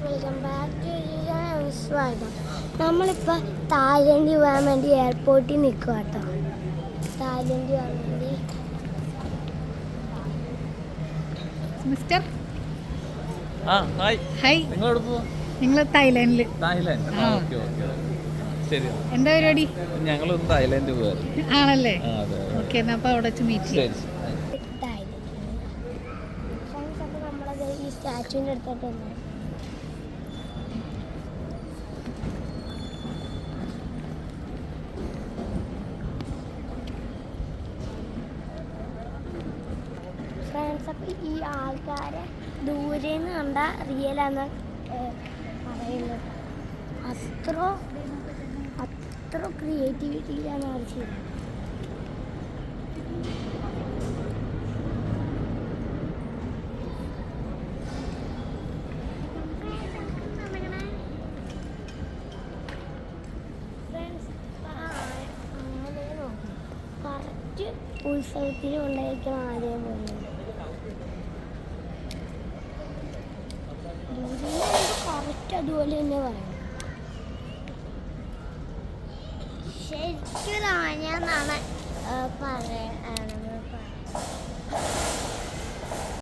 Welcome back to സ്വാഗതം. നമ്മളിപ്പോൾ തായ്ലൻഡിൽ പോകാൻ വേണ്ടി എയർപോർട്ടിൽ നിൽക്കുക കേട്ടോ. തായ്ലൻഡിൽ പോകാൻ വേണ്ടി മിസ്റ്റർ ഹായ്. നിങ്ങൾ തായ്ലാൻഡില് ശരി. എന്താ പരിപാടി? ഞങ്ങളൊന്ന് തായ്ലാൻഡ് പോകാറ് ആണല്ലേ? ഓക്കെ, എന്നാ അപ്പോൾ അവിടെ വെച്ച് മീറ്റ് ചെയ്യാം. ഫ്രണ്ട്സ്, അപ്പോൾ നമ്മളത് ഈ സ്റ്റാച്ചുവിൻ്റെ അടുത്തോട്ട് വന്നു. ഫ്രണ്ട്സ്, അപ്പോൾ ഈ ആൾക്കാരെ ദൂരെ നിന്ന് കണ്ട റിയലാന്ന് പറയുന്നത്. അത്ര ക്രിയേറ്റിവിറ്റിയിലാണ് അവർ ചെയ്യുന്നത്. കറക്റ്റ് ഉത്സവത്തിന് കൊണ്ടായിരിക്കും ആദ്യം പോകുന്നത്. കറക്റ്റ് അതുപോലെ തന്നെ പറയണം. ശരിക്കും ആനയെന്നാണ് പറയുന്നത്.